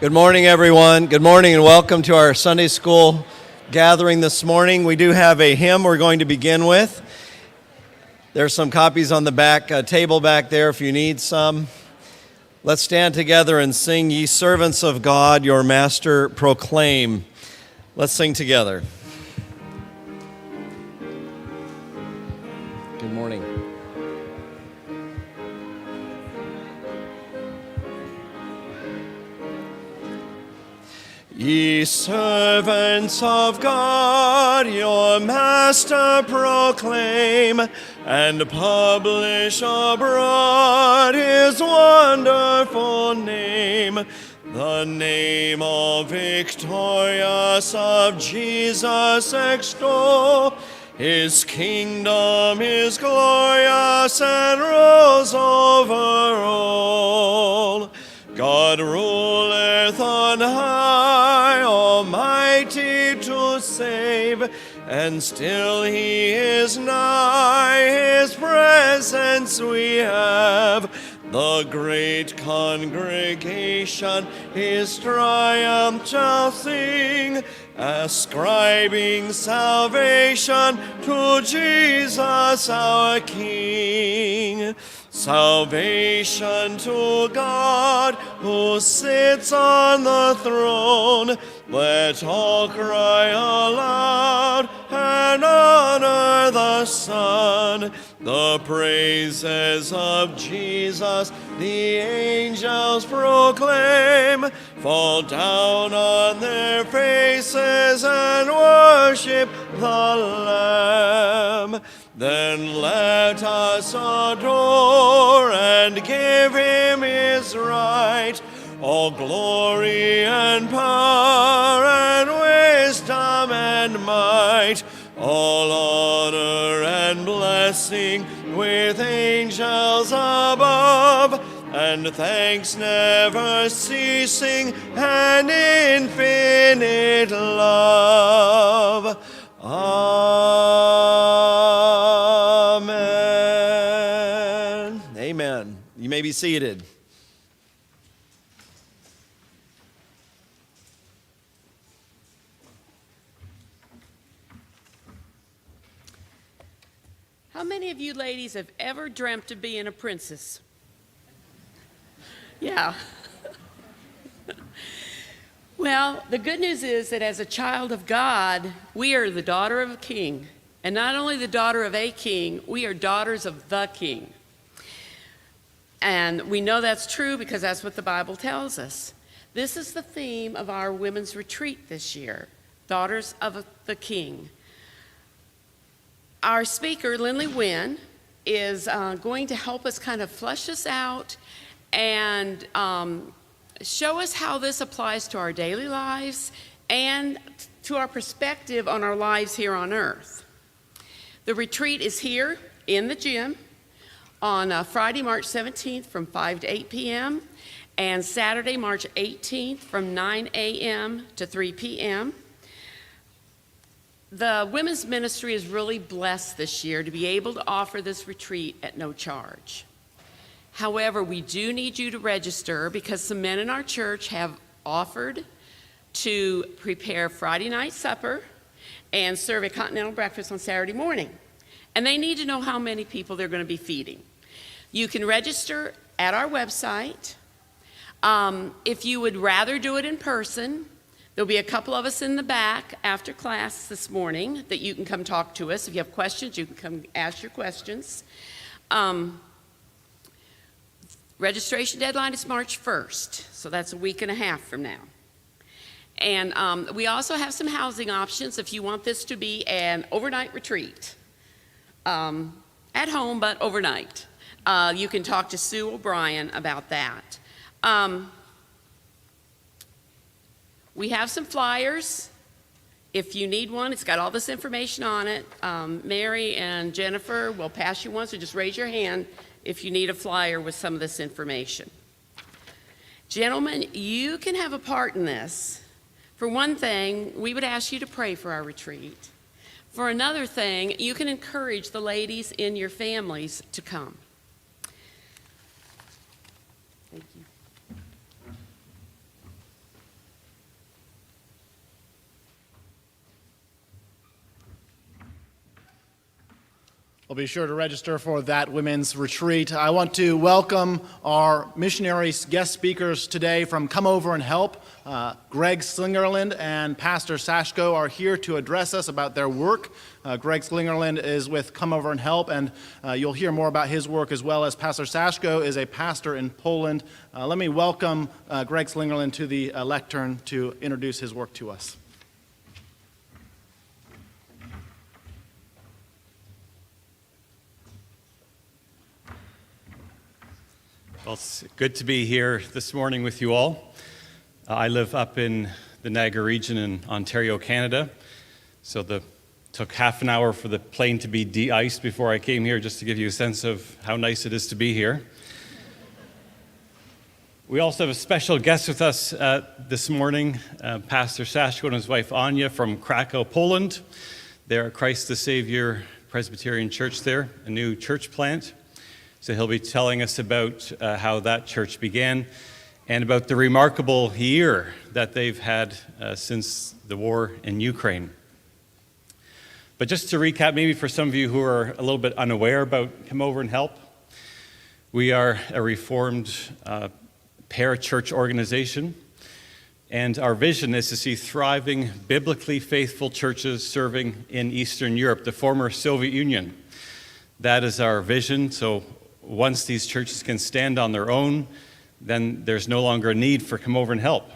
Good morning, everyone. Good morning and welcome to our Sunday school gathering this morning. We do have a hymn we're going to begin with. There's some copies on the back table back there if you need some. Let's stand together and sing, "Ye servants of God, your master proclaim." Let's sing together. Good morning. Ye servants of God, your master proclaim, and publish abroad his wonderful name, the name of victorious of Jesus extol. His kingdom is glorious and rules over all. God ruleth on high, almighty to save, and still he is nigh, his presence we have. The great congregation his triumph shall sing, ascribing salvation to Jesus our King. Salvation to God who sits on the throne. Let all cry aloud and honor the Son. The praises of Jesus the angels proclaim. Fall down on their faces and worship the Lamb. Then let us adore and give him his right. All glory and power and wisdom and might, all honor and blessing with angels above, and thanks never ceasing and infinite love. Amen. Amen. You may be seated. How many of you ladies have ever dreamt of being a princess? Yeah. Well, the good news is that as a child of God, we are the daughter of a king. And not only the daughter of a king, we are daughters of the king. And we know that's true because that's what the Bible tells us. This is the theme of our women's retreat this year, Daughters of the King. Our speaker, Lindley Wynn, is going to help us kind of flesh this out and show us how this applies to our daily lives and to our perspective on our lives here on earth. The retreat is here in the gym on Friday, March 17th from 5 to 8 p.m. and Saturday, March 18th from 9 a.m. to 3 p.m. The women's ministry is really blessed this year to be able to offer this retreat at no charge. However, we do need you to register because some men in our church have offered to prepare Friday night supper and serve a continental breakfast on Saturday morning. And they need to know how many people they're going to be feeding. You can register at our website. If you would rather do it in person, there'll be a couple of us in the back after class this morning that you can come talk to us. If you have questions, you can come ask your questions. Registration deadline is March 1st, so that's a week and a half from now. And we also have some housing options if you want this to be an overnight retreat. At home, but overnight. You can talk to Sue O'Brien about that. We have some flyers. If you need one, it's got all this information on it. Mary and Jennifer will pass you one, so just raise your hand if you need a flyer with some of this information. Gentlemen, you can have a part in this. For one thing, we would ask you to pray for our retreat. For another thing, you can encourage the ladies in your families to come. Thank you. Well, be sure to register for that women's retreat. I want to welcome our missionaries, guest speakers today from Come Over and Help. Greg Slingerland and Pastor Sashko are here to address us about their work. Greg Slingerland is with Come Over and Help, and you'll hear more about his work, as well as Pastor Sashko is a pastor in Poland. Let me welcome Greg Slingerland to the lectern to introduce his work to us. Well, it's good to be here this morning with you all. I live up in the Niagara region in Ontario, Canada, so it took half an hour for the plane to be de-iced before I came here, just to give you a sense of how nice it is to be here. We also have a special guest with us this morning, Pastor Sashko and his wife Anya from Krakow, Poland. They're at Christ the Savior Presbyterian Church there, a new church plant. So he'll be telling us about how that church began and about the remarkable year that they've had since the war in Ukraine. But just to recap, maybe for some of you who are a little bit unaware about Come Over and Help, we are a Reformed parachurch organization, and our vision is to see thriving, biblically faithful churches serving in Eastern Europe, the former Soviet Union. That is our vision. So once these churches can stand on their own, then there's no longer a need for Come Over and Help.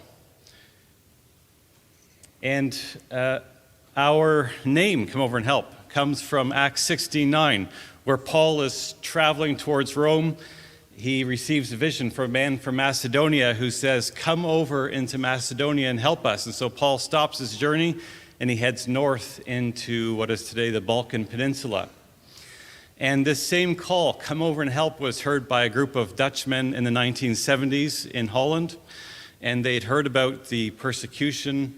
And our name, Come Over and Help, comes from Acts 16:9, where Paul is traveling towards Rome. He receives a vision from a man from Macedonia who says, "Come over into Macedonia and help us." And so Paul stops his journey and he heads north into what is today the Balkan Peninsula. And this same call, Come Over and Help, was heard by a group of Dutchmen in the 1970s in Holland. And they'd heard about the persecution,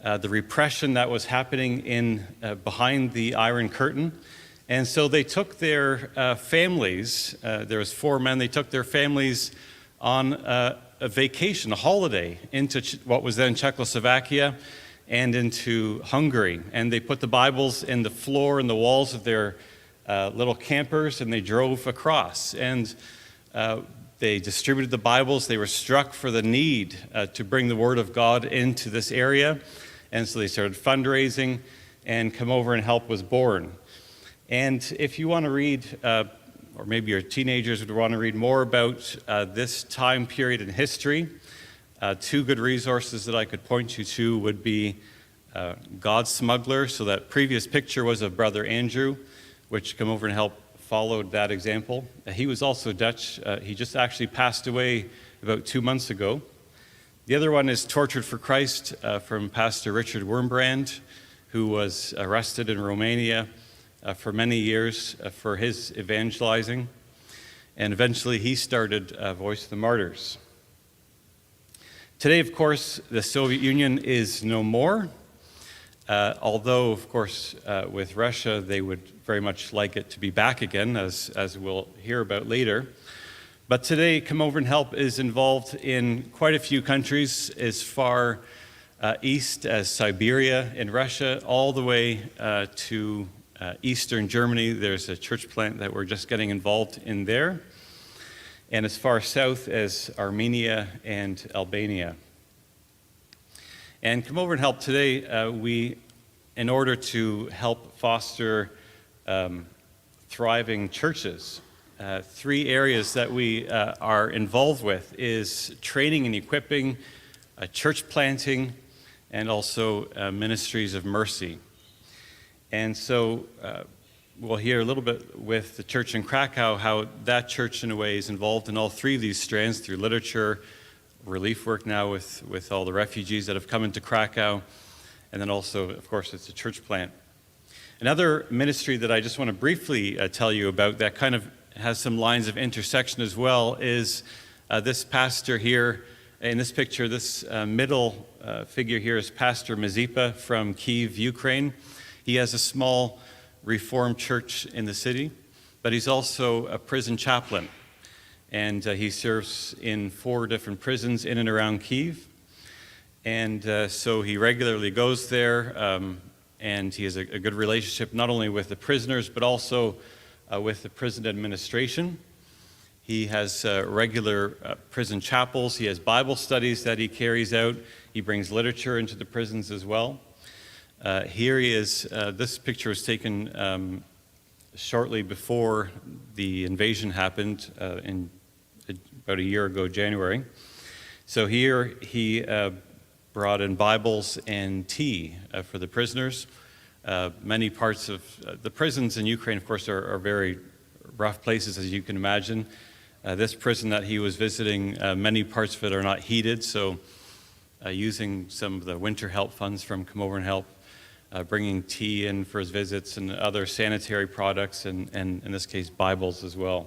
the repression that was happening behind the Iron Curtain. And so they took their families, there was 4 men, they took their families on a vacation, a holiday, into what was then Czechoslovakia and into Hungary. And they put the Bibles in the floor and the walls of their little campers, and they drove across, and they distributed the Bibles. They were struck for the need to bring the Word of God into this area, and so they started fundraising, and Come Over and Help was born. And if you want to read, or maybe your teenagers would want to read more about this time period in history, 2 good resources that I could point you to would be God's Smuggler. So that previous picture was of Brother Andrew, which Come Over and Help followed that example. He was also Dutch. He just actually passed away about 2 months ago. The other one is Tortured for Christ from Pastor Richard Wurmbrand, who was arrested in Romania for many years for his evangelizing. And eventually he started Voice of the Martyrs. Today, of course, the Soviet Union is no more. Although, of course, with Russia, they would very much like it to be back again, as we'll hear about later. But today, Come Over and Help is involved in quite a few countries, as far east as Siberia in Russia, all the way to eastern Germany. There's a church plant that we're just getting involved in there. And as far south as Armenia and Albania. And Come Over and Help today, in order to help foster thriving churches, 3 areas that we are involved with is training and equipping, church planting, and also ministries of mercy. And so we'll hear a little bit with the church in Krakow how that church in a way is involved in all 3 of these strands through literature, relief work now with all the refugees that have come into Krakow, and then also, of course, it's a church plant. Another ministry that I just want to briefly tell you about that kind of has some lines of intersection as well is this pastor here in this picture. This middle figure here is Pastor Mazipa from Kyiv, Ukraine. He has a small Reformed church in the city, but he's also a prison chaplain. And he serves in 4 different prisons in and around Kyiv. And so he regularly goes there, and he has a good relationship not only with the prisoners, but also with the prison administration. He has regular prison chapels. He has Bible studies that he carries out. He brings literature into the prisons as well. Here he is. This picture was taken shortly before the invasion happened in about a year ago, January. So here he brought in Bibles and tea for the prisoners. Many parts of the prisons in Ukraine, of course, are very rough places, as you can imagine. This prison that he was visiting, many parts of it are not heated, so using some of the winter help funds from Come Over and Help, bringing tea in for his visits and other sanitary products, and in this case, Bibles as well.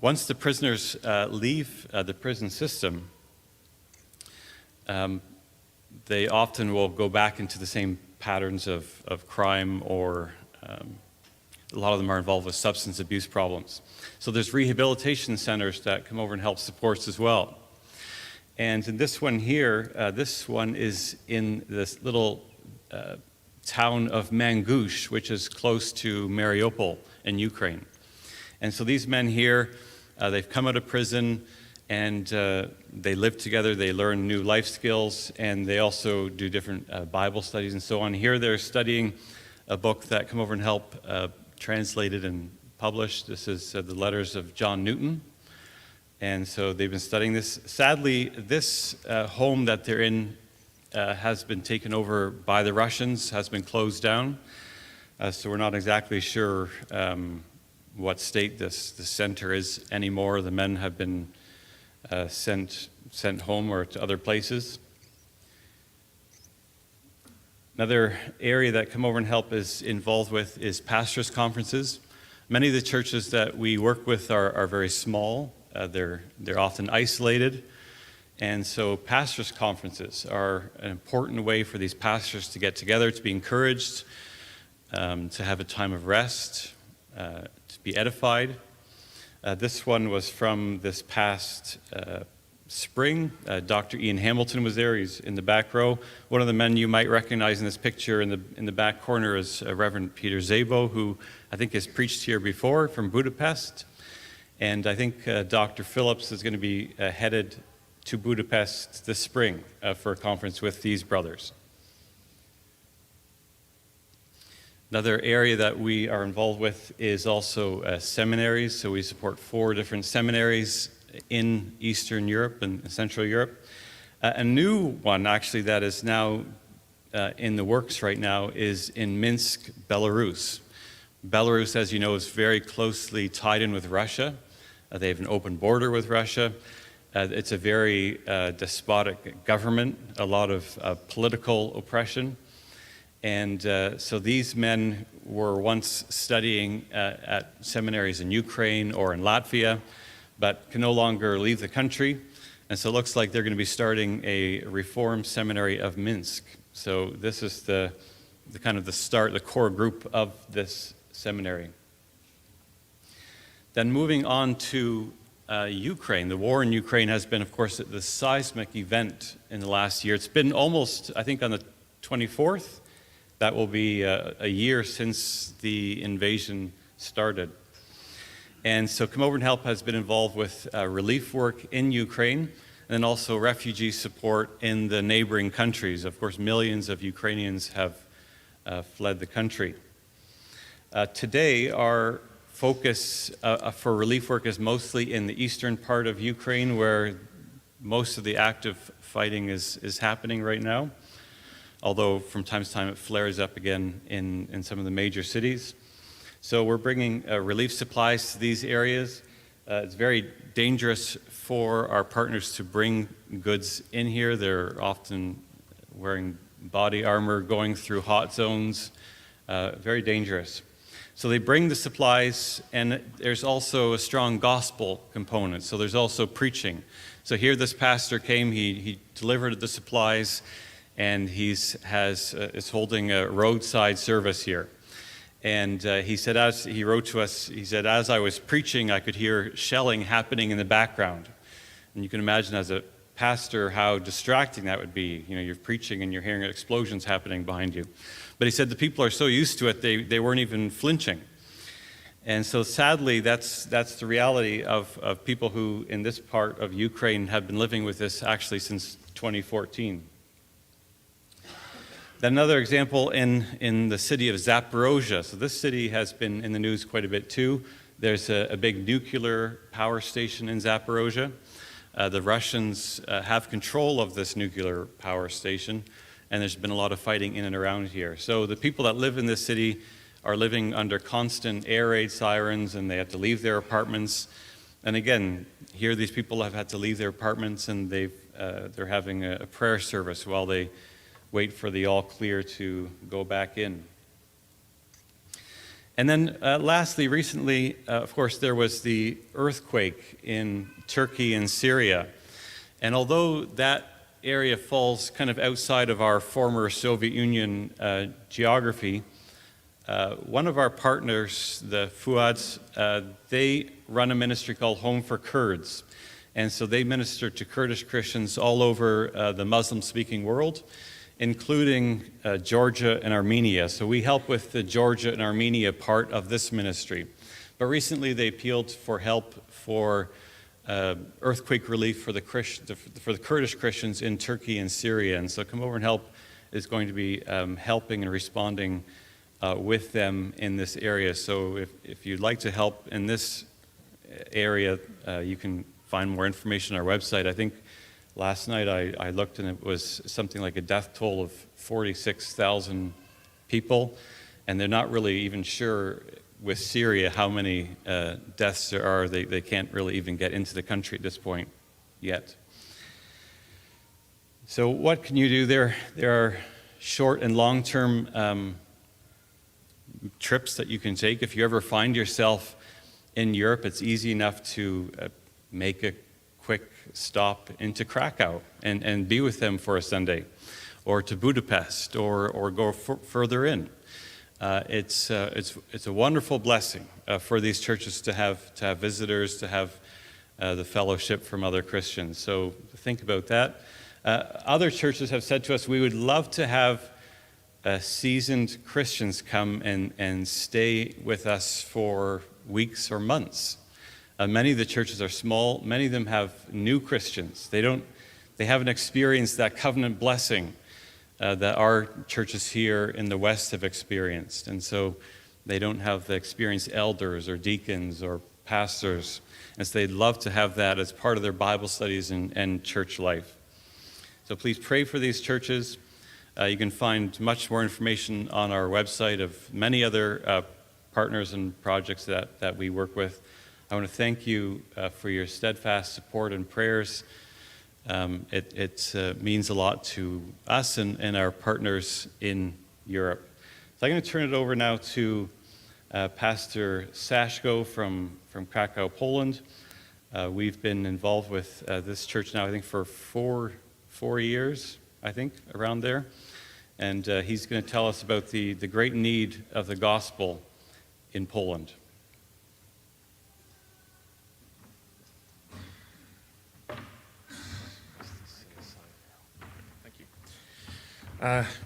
Once the prisoners leave the prison system, they often will go back into the same patterns of crime, or a lot of them are involved with substance abuse problems. So there's rehabilitation centers that Come Over and Help supports as well. And in this one here, this one is in this little town of Mangush, which is close to Mariupol in Ukraine. And so these men here, they've come out of prison, and they live together, they learn new life skills, and they also do different Bible studies and so on. Here they're studying a book that Come Over and Help translated and published. This is the letters of John Newton. And so they've been studying this. Sadly, this home that they're in has been taken over by the Russians, has been closed down. So we're not exactly sure what state this center is anymore. The men have been sent home or to other places. Another area that Come Over and Help is involved with is pastors' conferences. Many of the churches that we work with are very small. They're often isolated. And so pastors' conferences are an important way for these pastors to get together, to be encouraged, to have a time of rest, to be edified. This one was from this past spring. Dr. Ian Hamilton was there. He's in the back row. One of the men you might recognize in this picture in the back corner is Reverend Peter Szabo, who I think has preached here before from Budapest. And I think Dr. Phillips is going to be headed to Budapest this spring for a conference with these brothers. Another area that we are involved with is also seminaries. So we support 4 different seminaries in Eastern Europe and Central Europe. A new one, actually, that is now in the works right now is in Minsk, Belarus. Belarus, as you know, is very closely tied in with Russia. They have an open border with Russia. It's a very despotic government, a lot of political oppression. And so these men were once studying at seminaries in Ukraine or in Latvia, but can no longer leave the country. And so it looks like they're going to be starting a Reform Seminary of Minsk. So this is the kind of the start, the core group of this seminary. Then moving on to Ukraine. The war in Ukraine has been, of course, the seismic event in the last year. It's been almost, I think, on the 24th. That will be a year since the invasion started. And so Come Over and Help has been involved with relief work in Ukraine, and then also refugee support in the neighboring countries. Of course, millions of Ukrainians have fled the country. Today, our focus for relief work is mostly in the eastern part of Ukraine, where most of the active fighting is happening right now, although from time to time it flares up again in some of the major cities. So we're bringing relief supplies to these areas. It's very dangerous for our partners to bring goods in here. They're often wearing body armor, going through hot zones, very dangerous. So they bring the supplies, and there's also a strong gospel component. So there's also preaching. So here this pastor came, he delivered the supplies, and is holding a roadside service here. And he said, as he wrote to us, he said, as I was preaching, I could hear shelling happening in the background. And you can imagine as a pastor how distracting that would be. You know, you're preaching and you're hearing explosions happening behind you. But he said the people are so used to it, they weren't even flinching. And so sadly, that's the reality of people who in this part of Ukraine have been living with this actually since 2014. Then another example in the city of Zaporozhye. So this city has been in the news quite a bit too. There's a big nuclear power station in Zaporozhye. The Russians have control of this nuclear power station, and there's been a lot of fighting in and around here. So the people that live in this city are living under constant air raid sirens, and they have to leave their apartments. And again, here these people have had to leave their apartments, and they're having a prayer service while they wait for the all clear to go back in. And then lastly, recently, of course, there was the earthquake in Turkey and Syria. And although that area falls kind of outside of our former Soviet Union geography, one of our partners, the Fuads, they run a ministry called Home for Kurds. And so they minister to Kurdish Christians all over the Muslim-speaking world, including Georgia and Armenia. So we help with the Georgia and Armenia part of this ministry. But recently they appealed for help for earthquake relief for the Kurdish Christians in Turkey and Syria. And so Come Over and Help is going to be helping and responding with them in this area. So if you'd like to help in this area, you can find more information on our website. I think last night I looked and it was something like a death toll of 46,000 people, and they're not really even sure with Syria how many deaths there are. They can't really even get into the country at this point yet. So what can you do? There are short and long-term trips that you can take. If you ever find yourself in Europe, it's easy enough to make a quick stop into Krakow and be with them for a Sunday, or to Budapest, or go further in. It's a wonderful blessing for these churches to have visitors, to have the fellowship from other Christians. So think about that. Other churches have said to us, we would love to have seasoned Christians come and stay with us for weeks or months. Many of the churches are small. Many of them have new Christians. They haven't experienced that covenant blessing that our churches here in the West have experienced. And so they don't have the experienced elders or deacons or pastors. And so they'd love to have that as part of their Bible studies and church life. So please pray for these churches. You can find much more information on our website of many other partners and projects that we work with. I want to thank you for your steadfast support and prayers. It means a lot to us and our partners in Europe. So I'm going to turn it over now to Pastor Sashko from Krakow, Poland. We've been involved with this church now, I think, for four years, I think, around there. And he's going to tell us about the great need of the gospel in Poland.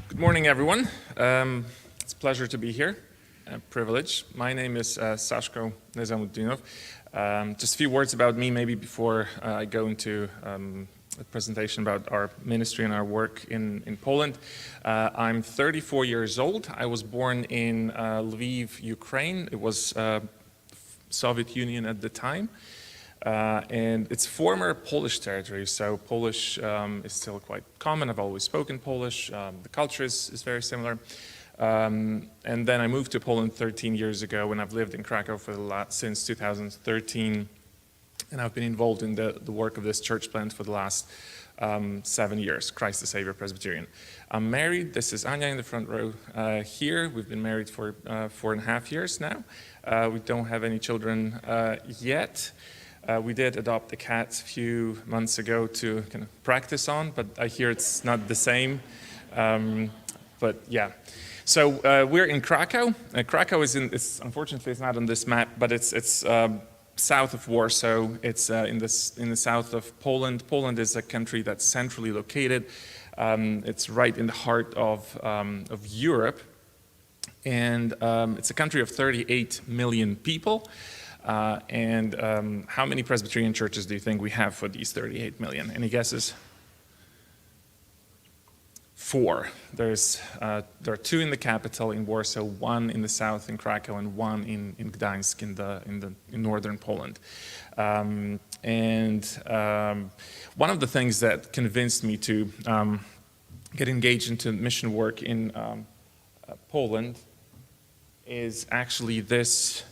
Good morning, everyone. It's a pleasure to be here, a privilege. My name is Sashko Nezamuddinov. Just a few words about me, maybe before I go into a presentation about our ministry and our work in Poland. I'm 34 years old. I was born in Lviv, Ukraine. It was Soviet Union at the time. And it's former Polish territory, so Polish is still quite common. I've always spoken Polish. The culture is very similar. And then I moved to Poland 13 years ago, and I've lived in Krakow since 2013. And I've been involved in the work of this church plant for the last 7 years, Christ the Savior Presbyterian. I'm married. This is Anya in the front row here. We've been married for 4.5 years now. We don't have any children yet. We did adopt a cat a few months ago to kind of practice on, but I hear it's not the same. But yeah. So we're in Krakow. Krakow unfortunately it's not on this map, but it's south of Warsaw. It's in the south of Poland. Poland is a country that's centrally located. It's right in the heart of Europe. And it's a country of 38 million people. How many Presbyterian churches do you think we have for these 38 million? Any guesses? 4. There are 2 in the capital in Warsaw, 1 in the south in Krakow, and 1 in Gdańsk in northern Poland. One of the things that convinced me to get engaged into mission work in Poland is actually this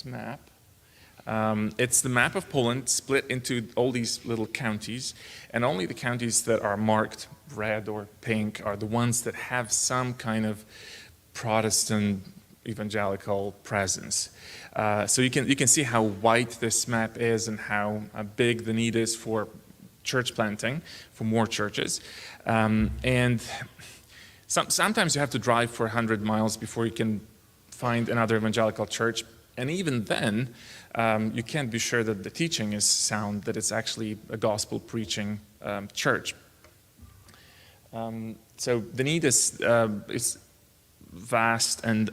map. It's the map of Poland split into all these little counties, and only the counties that are marked red or pink are the ones that have some kind of Protestant evangelical presence. So you can see how white this map is and how big the need is for church planting, for more churches. Sometimes you have to drive for 100 miles before you can find another evangelical church. And even then, you can't be sure that the teaching is sound, that it's actually a gospel preaching church. So the need is vast, and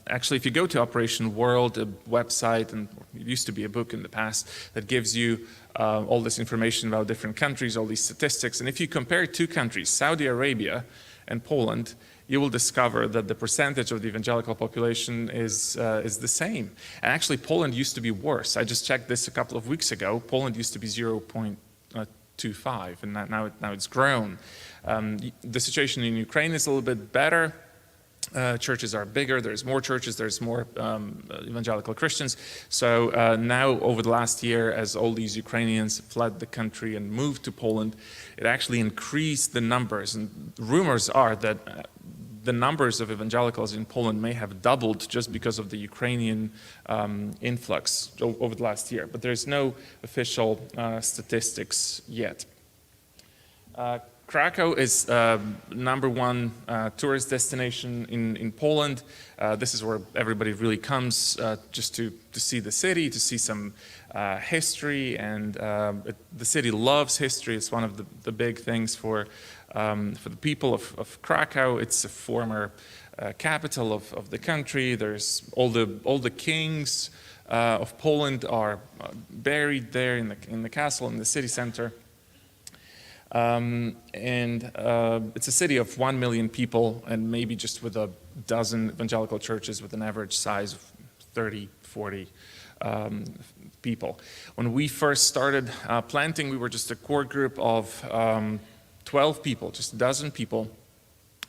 actually if you go to Operation World, a website, and it used to be a book in the past that gives you all this information about different countries, all these statistics, and if you compare 2 countries, Saudi Arabia and Poland, you will discover that the percentage of the evangelical population is the same. And actually Poland used to be worse. I just checked this a couple of weeks ago. Poland used to be 0.25, and now it's grown. The situation in Ukraine is a little bit better. Churches are bigger, there's more churches, there's more evangelical Christians. So now over the last year, as all these Ukrainians fled the country and moved to Poland, it actually increased the numbers. And rumors are that the numbers of evangelicals in Poland may have doubled just because of the Ukrainian influx over the last year. But there's no official statistics yet. Krakow is #1 tourist destination in Poland. This is where everybody really comes just to see the city, to see some history, and the city loves history. It's one of the big things for the people of Krakow. It's a former capital of the country. There's all the kings of Poland are buried there in the castle in the city center. It's a city of 1 million people, and maybe just with a dozen evangelical churches with an average size of 30, 40 people. When we first started planting, we were just a core group of 12 people, just a dozen people.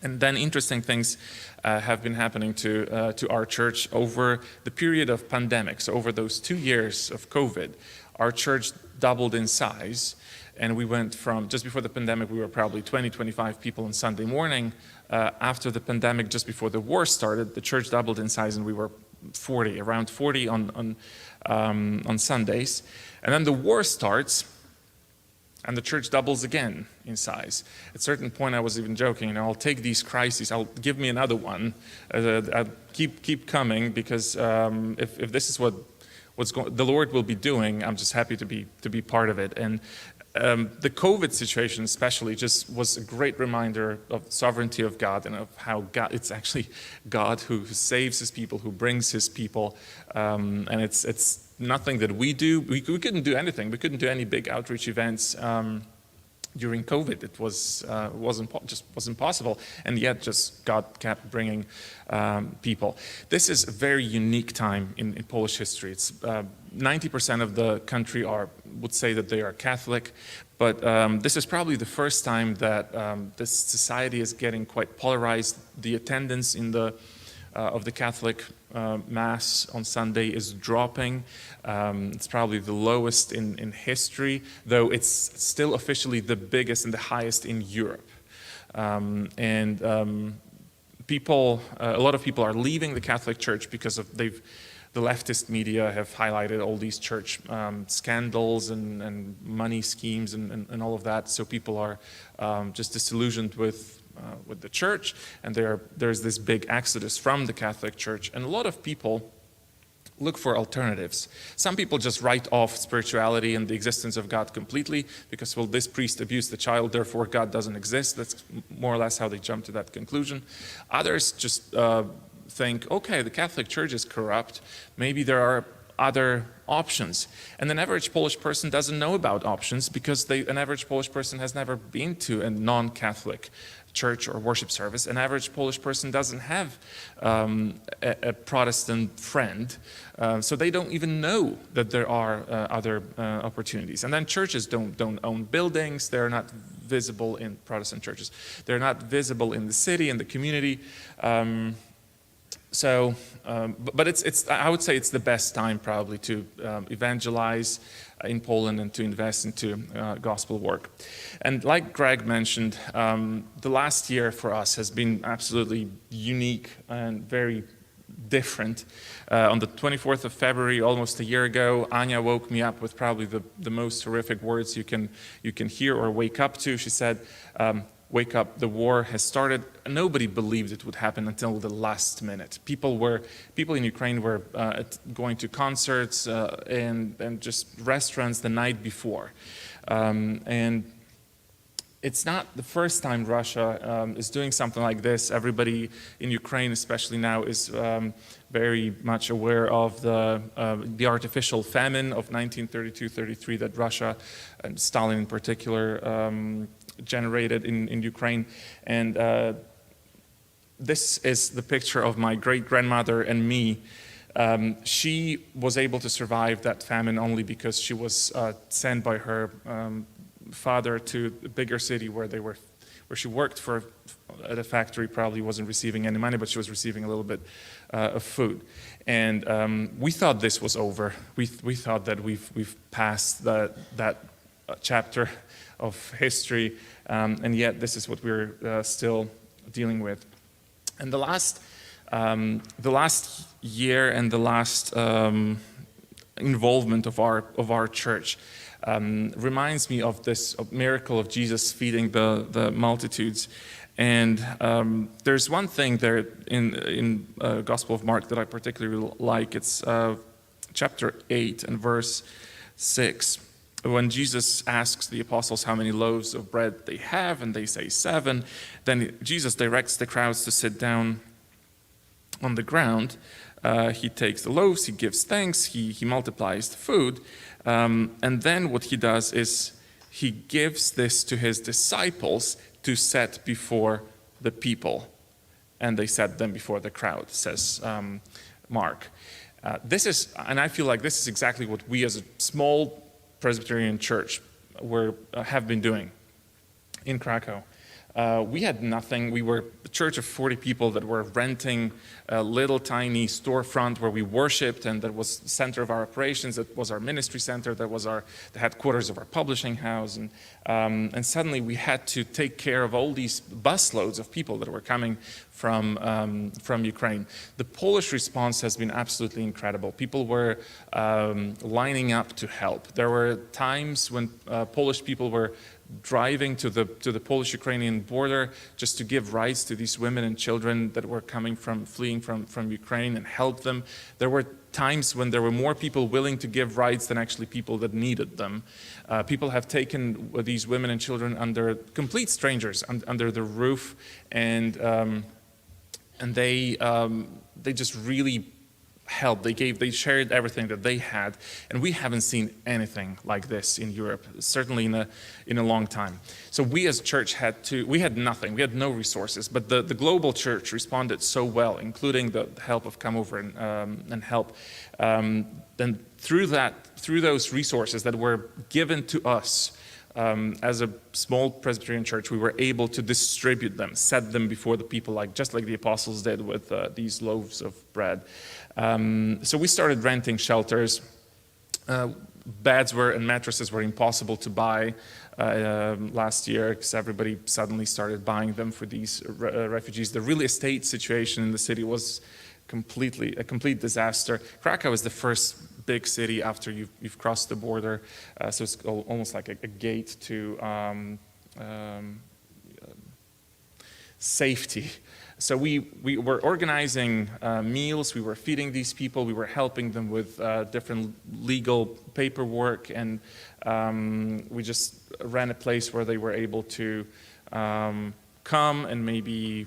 And then interesting things have been happening to our church over the period of pandemic. So over those 2 years of COVID, our church doubled in size. And we went from, just before the pandemic, we were probably 20, 25 people on Sunday morning. After the pandemic, just before the war started, the church doubled in size and we were around 40 on Sundays. And then the war starts and the church doubles again in size. At a certain point, I was even joking, I'll take these crises, give me another one. I'll keep coming, because if this is what the Lord will be doing, I'm just happy to be part of it. And the COVID situation especially just was a great reminder of the sovereignty of God, and of how it's actually God who saves his people, who brings his people, and it's nothing that we do. We couldn't do anything. We couldn't do any big outreach events during COVID. It wasn't possible, and yet just God kept bringing people. This is a very unique time in Polish history. It's 90% of the country would say that they are Catholic, but this is probably the first time that this society is getting quite polarized. The attendance of the Catholic Mass on Sunday is dropping. It's probably the lowest in history, though it's still officially the biggest and the highest in Europe. People, a lot of people are leaving the Catholic Church because the leftist media have highlighted all these church scandals and money schemes and all of that. So people are just disillusioned with the church, and there's this big exodus from the Catholic Church, and a lot of people look for alternatives. Some people just write off spirituality and the existence of God completely because, well, this priest abused the child, therefore God doesn't exist. That's more or less how they jump to that conclusion. Others just think, okay, the Catholic Church is corrupt, maybe there are other options. And an average Polish person doesn't know about options because an average Polish person has never been to a non-Catholic church or worship service. An average Polish person doesn't have a Protestant friend, so they don't even know that there are other opportunities. And then churches don't own buildings. They're not visible in Protestant churches. They're not visible in the city, in the community. But I would say it's the best time probably to evangelize in Poland and to invest into gospel work. And like Greg mentioned, the last year for us has been absolutely unique and very different. On the 24th of February, almost a year ago, Anya woke me up with probably the most horrific words you can hear or wake up to. She said, "Wake up, the war has started." Nobody believed it would happen until the last minute. People in Ukraine were going to concerts and just restaurants the night before. And it's not the first time Russia is doing something like this. Everybody in Ukraine, especially now, is very much aware of the artificial famine of 1932-33 that Russia, and Stalin in particular, generated in Ukraine. And this is the picture of my great-grandmother and me. She was able to survive that famine only because she was sent by her father to a bigger city where she worked at a factory. Probably wasn't receiving any money, but she was receiving a little bit of food. And we thought this was over. We thought that we've passed that chapter of history, and yet this is what we're still dealing with. And the last year and the last involvement of our church reminds me of this miracle of Jesus feeding the multitudes. And there's one thing there in Gospel of Mark that I particularly like. It's chapter 8 and verse 6. When Jesus asks the apostles how many loaves of bread they have, and they say 7, then Jesus directs the crowds to sit down on the ground. He takes the loaves, he gives thanks, he multiplies the food, and then what he does is he gives this to his disciples to set before the people, and they set them before the crowd, says Mark. And I feel like this is exactly what we as a small Presbyterian church have been doing in Krakow. We had nothing. We were a church of 40 people that were renting a little tiny storefront where we worshipped, and that was the center of our operations. That was our ministry center. That was the headquarters of our publishing house. And suddenly we had to take care of all these busloads of people that were coming from Ukraine. The Polish response has been absolutely incredible. People were lining up to help. There were times when Polish people were driving to the Polish-Ukrainian border just to give rides to these women and children that were fleeing from Ukraine and help them. There were times when there were more people willing to give rides than actually people that needed them. People have taken these women and children under complete strangers under the roof, and they just really helped. They shared everything that they had, and we haven't seen anything like this in Europe, certainly in a long time. So we as a church we had nothing, we had no resources, but the global church responded so well, including the help of Come Over and Help. Then through those resources that were given to us, as a small Presbyterian church, we were able to distribute them, set them before the people, just like the apostles did with these loaves of bread. So we started renting shelters. Beds and mattresses were impossible to buy last year because everybody suddenly started buying them for these refugees. The real estate situation in the city was a complete disaster. Krakow is the first big city after you've crossed the border, so it's almost like a gate to safety. So we were organizing meals, we were feeding these people, we were helping them with different legal paperwork, and we just ran a place where they were able to come and maybe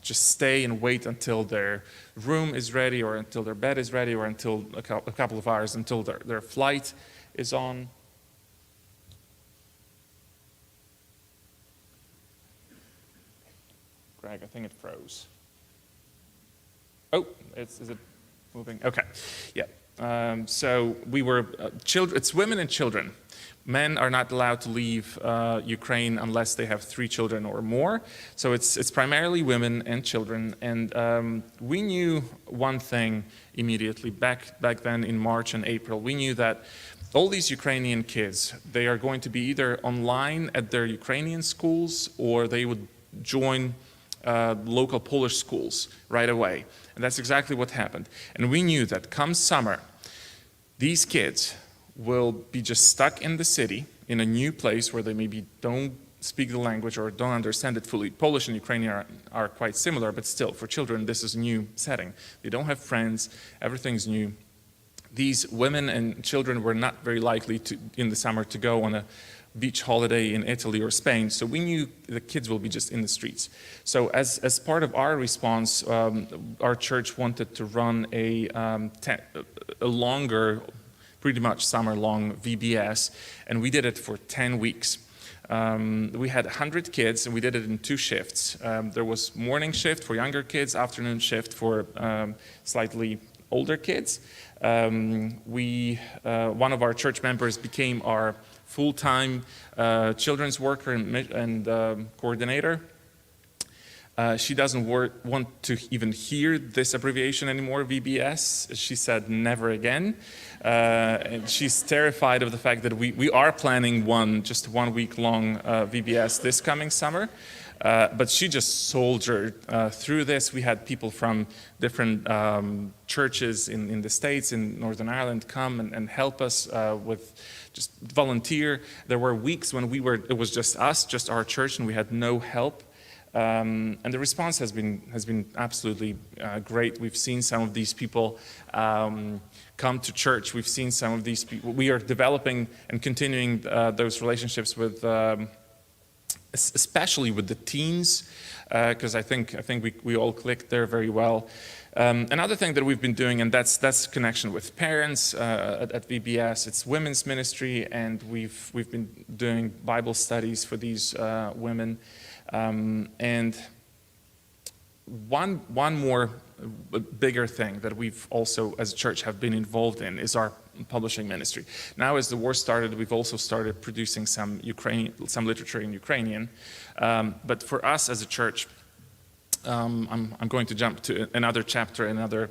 just stay and wait until their room is ready, or until their bed is ready, or until a couple of hours until their flight is on. Greg, I think it froze. Oh, is it moving? Okay, yeah. So we were children. It's women and children. Men are not allowed to leave Ukraine unless they have 3 children or more. So it's primarily women and children. And we knew one thing immediately back then in March and April. We knew that all these Ukrainian kids, they are going to be either online at their Ukrainian schools, or they would join local Polish schools right away. And that's exactly what happened. And we knew that come summer, these kids will be just stuck in the city in a new place where they maybe don't speak the language or don't understand it fully. Polish and Ukrainian are quite similar, but still, for children, this is a new setting. They don't have friends, everything's new. These women and children were not very likely to, in the summer, to go on a beach holiday in Italy or Spain, so we knew the kids will be just in the streets. So as part of our response, our church wanted to run a longer, pretty much summer-long VBS, and we did it for 10 weeks. We had 100 kids, and we did it in 2 shifts. There was morning shift for younger kids, afternoon shift for slightly older kids. One of our church members became our full-time children's worker and coordinator. She doesn't want to even hear this abbreviation anymore, VBS. She said never again. And she's terrified of the fact that we are planning just 1 week long VBS this coming summer. But she just soldiered through this. We had people from different churches in the States, in Northern Ireland, come and help us with just volunteer. There were weeks when it was just us, just our church, and we had no help. And the response has been absolutely great. We've seen some of these people come to church. We've seen some of these people. We are developing and continuing those relationships with, especially with the teens, because I think we all clicked there very well. Another thing that we've been doing, and that's connection with parents at VBS. It's women's ministry, and we've been doing Bible studies for these women. And one more bigger thing that we've also, as a church, have been involved in is our publishing ministry. Now, as the war started, we've also started producing some literature in Ukrainian. But for us as a church, I'm going to jump to another chapter, another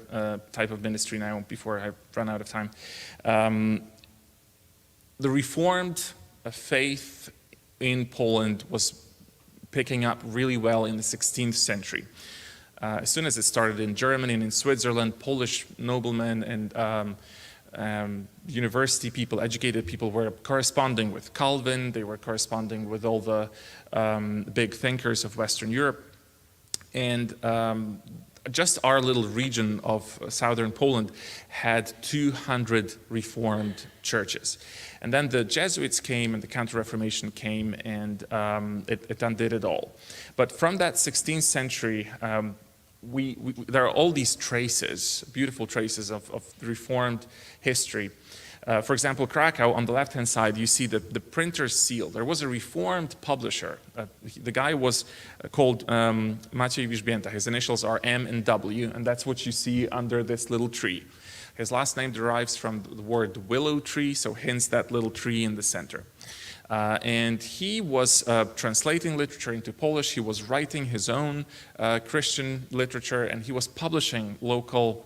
type of ministry now before I run out of time. The Reformed faith in Poland was picking up really well in the 16th century. As soon as it started in Germany and in Switzerland, Polish noblemen and university people, educated people, were corresponding with Calvin. They were corresponding with all the big thinkers of Western Europe. And just our little region of southern Poland had 200 Reformed churches. And then the Jesuits came and the Counter-Reformation came, and it undid it all. But from that 16th century, there are all these traces, beautiful traces of Reformed history. For example, Krakow, on the left-hand side, you see the printer's seal. There was a Reformed publisher. The guy was called Maciej Wierzbięta. His initials are M and W, and that's what you see under this little tree. His last name derives from the word willow tree, so hence that little tree in the center. And he was translating literature into Polish. He was writing his own Christian literature, and he was publishing local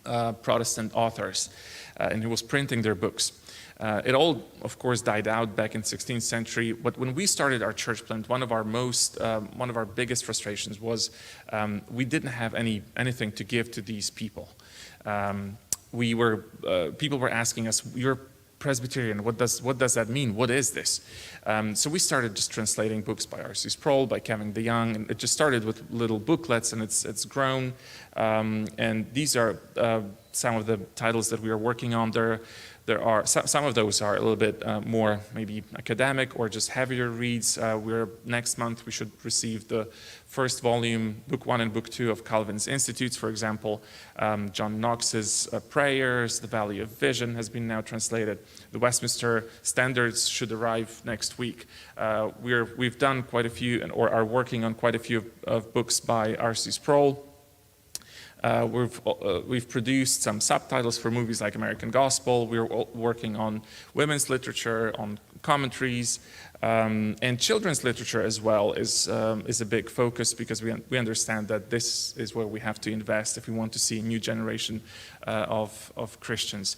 Protestant authors. And he was printing their books. It all, of course, died out back in 16th century. But when we started our church plant, one of our biggest frustrations was we didn't have anything to give to these people. People were asking us, "You're Presbyterian. What does that mean? What is this?" So we started just translating books by R.C. Sproul, by Kevin DeYoung, and it just started with little booklets, and it's grown. And these are some of the titles that we are working on. There There are some of those are a little bit more maybe academic or just heavier reads. Next month we should receive the first volume, book 1 and book 2 of Calvin's Institutes, for example. John Knox's Prayers, The Valley of Vision has been now translated. The Westminster Standards should arrive next week. We've done quite a few or are working on quite a few of books by R.C. Sproul. We've produced some subtitles for movies like American Gospel. We're working on women's literature, on commentaries, and children's literature as well is a big focus, because we understand that this is where we have to invest if we want to see a new generation of Christians.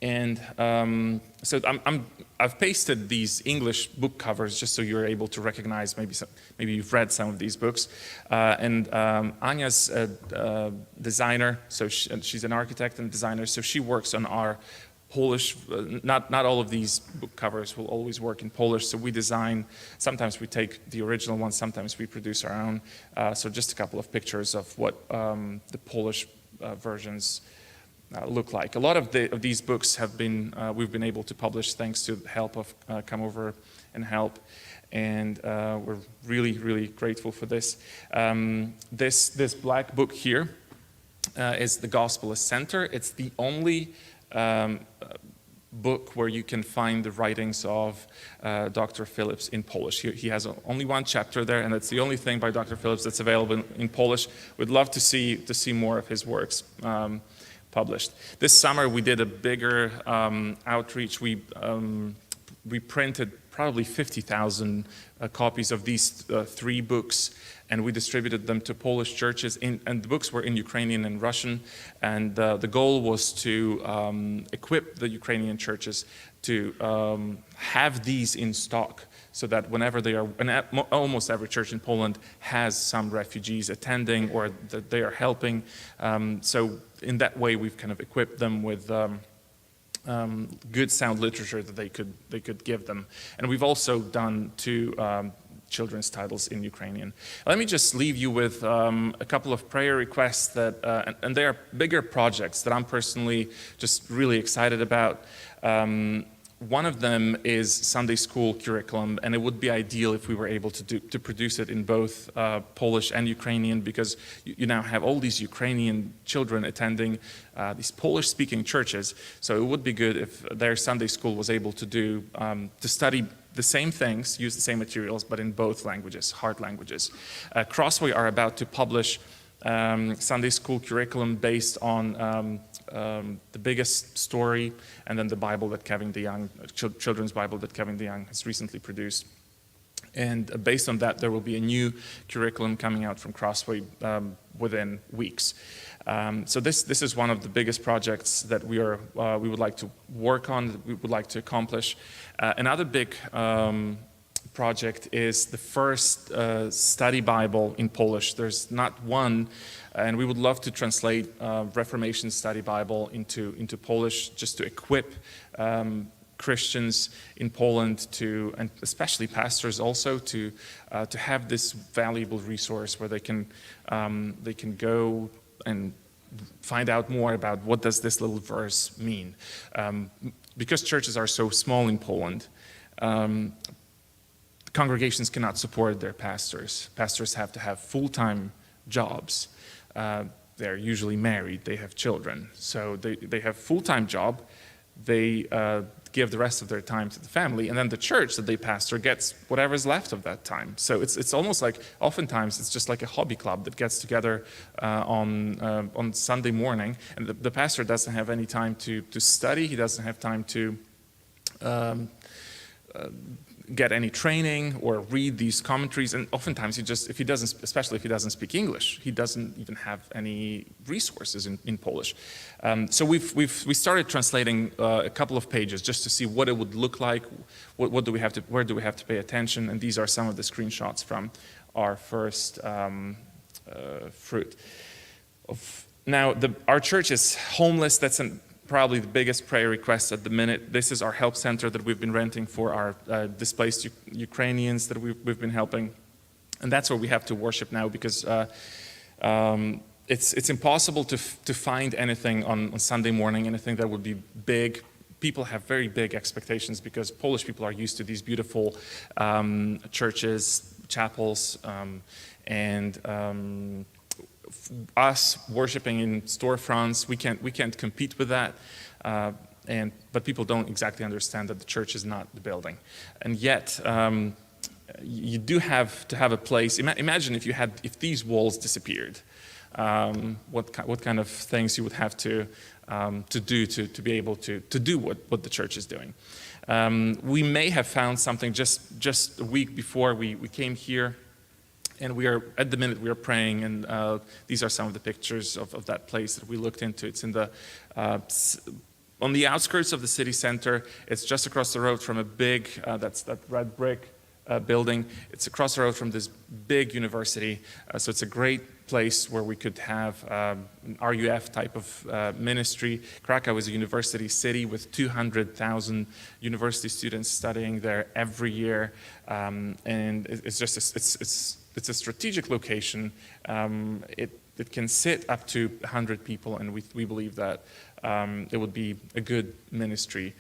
And so I've pasted these English book covers just so you're able to recognize, maybe you've read some of these books. And Anya's a designer, so she's an architect and designer, so she works on our Polish. Not all of these book covers will always work in Polish, so we design. Sometimes we take the original ones, sometimes we produce our own. So just a couple of pictures of what the Polish versions look like. A lot of these books have been we've been able to publish thanks to the help of Come Over and Help, and we're really grateful for this. This black book here is The Gospel is Center. It's the only book where you can find the writings of Dr. Phillips in Polish. He has only one chapter there, and it's the only thing by Dr. Phillips that's available in Polish. We'd love to see more of his works published. This summer we did a bigger outreach. We printed probably 50,000 copies of these 3 books, and we distributed them to Polish churches, and the books were in Ukrainian and Russian, and the goal was to equip the Ukrainian churches to have these in stock, so that whenever they are, and almost every church in Poland has some refugees attending or that they are helping. So in that way, we've kind of equipped them with good sound literature that they could give them. And we've also done 2 children's titles in Ukrainian. Let me just leave you with a couple of prayer requests that, and they are bigger projects that I'm personally just really excited about. One of them is Sunday school curriculum, and it would be ideal if we were able to produce it in both Polish and Ukrainian, because you now have all these Ukrainian children attending these Polish-speaking churches. So it would be good if their Sunday school was able to study the same things, use the same materials, but in both languages, hard languages. Crossway are about to publish Sunday school curriculum based on the biggest story, and then the Bible that Kevin DeYoung, children's Bible that Kevin DeYoung has recently produced. And based on that, there will be a new curriculum coming out from Crossway within weeks. So this is one of the biggest projects that we would like to work on, that we would like to accomplish. Another big project is the first study Bible in Polish. There's not one, and we would love to translate Reformation Study Bible into Polish, just to equip Christians in Poland and especially pastors also, to have this valuable resource where they can go and find out more about what does this little verse mean. Because churches are so small in Poland, congregations cannot support their pastors. Pastors have to have full-time jobs. They're usually married, they have children. So they have full-time job, they give the rest of their time to the family, and then the church that they pastor gets whatever's left of that time. So it's almost like, oftentimes it's just like a hobby club that gets together on Sunday morning, and the pastor doesn't have any time to study, he doesn't have time to get any training or read these commentaries, and oftentimes especially if he doesn't speak English, he doesn't even have any resources in Polish. So we started translating a couple of pages just to see what it would look like, where do we have to pay attention, and these are some of the screenshots from our first fruit. Now, our church is homeless. That's probably the biggest prayer request at the minute. This is our help center that we've been renting for our displaced Ukrainians that we've been helping. And that's where we have to worship now, because it's impossible to find anything on Sunday morning, anything that would be big. People have very big expectations because Polish people are used to these beautiful churches, chapels, and us worshiping in storefronts, we can't compete with that. But people don't exactly understand that the church is not the building, and yet you do have to have a place. Imagine if these walls disappeared, what kind of things you would have to do to be able to do what the church is doing. We may have found something just a week before we came here, and at the minute we are praying, and these are some of the pictures of that place that we looked into. It's in the on the outskirts of the city center. It's just across the road from a big that's that red brick building. It's across the road from this big university, so it's a great place where we could have an RUF type of ministry. Krakow is a university city with 200,000 university students studying there every year, and it's just it's a strategic location. It can sit up to 100 people, and we believe that it would be a good ministry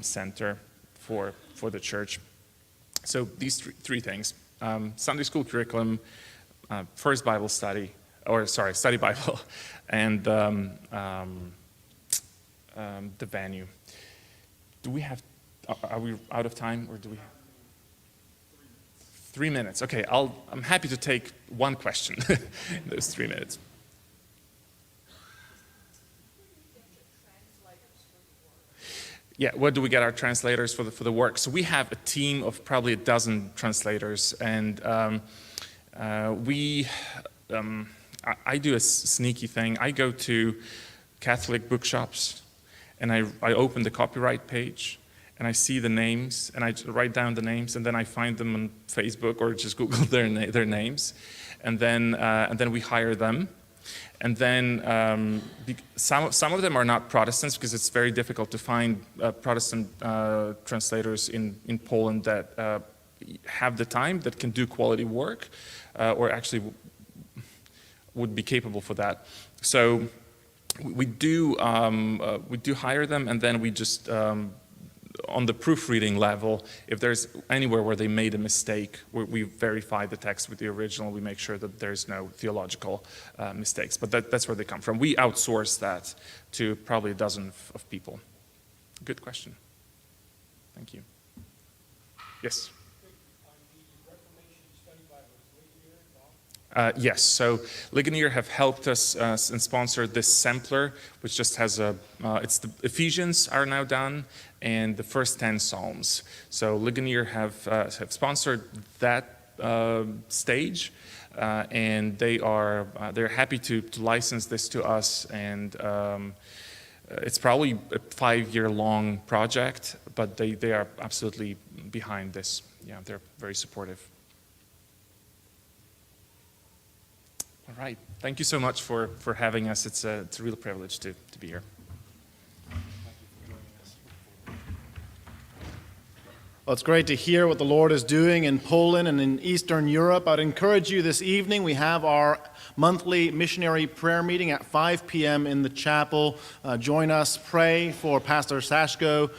center for the church. So these three things: Sunday school curriculum, first Bible study, study Bible, and the venue. Do we have? Are we out of time, or do we? 3 minutes. Okay, I'm happy to take one question in those 3 minutes. Yeah, where do we get our translators for the work? So we have a team of probably a dozen translators, and I do a sneaky thing. I go to Catholic bookshops, and I open the copyright page, and I see the names, and I write down the names, and then I find them on Facebook or just Google their names, and then we hire them. And then some of them are not Protestants, because it's very difficult to find Protestant translators in Poland that have the time, that can do quality work, or actually would be capable for that. So we do hire them, and then we just on the proofreading level, if there's anywhere where they made a mistake, we verify the text with the original. We make sure that there's no theological mistakes. But that's where they come from. We outsource that to probably a dozen of people. Good question. Thank you. Yes? Yes, so Ligonier have helped us and sponsored this sampler, which just has it's the Ephesians are now done, and the first 10 Psalms. So Ligonier have sponsored that stage, and they're happy to license this to us, and it's probably a 5-year-long project, but they are absolutely behind this. Yeah, they're very supportive. All right. Thank you so much for having us. It's a real privilege to be here. Well, it's great to hear what the Lord is doing in Poland and in Eastern Europe. I'd encourage you this evening, we have our monthly missionary prayer meeting at 5 p.m. in the chapel. Join us, pray for Pastor Sashko,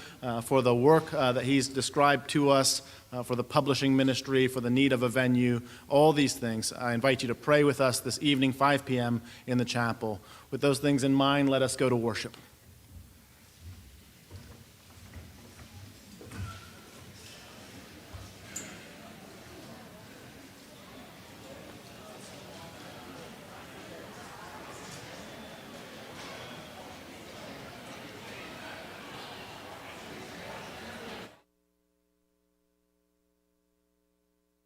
for the work that he's described to us, for the publishing ministry, for the need of a venue, all these things. I invite you to pray with us this evening, 5 p.m. in the chapel. With those things in mind, let us go to worship.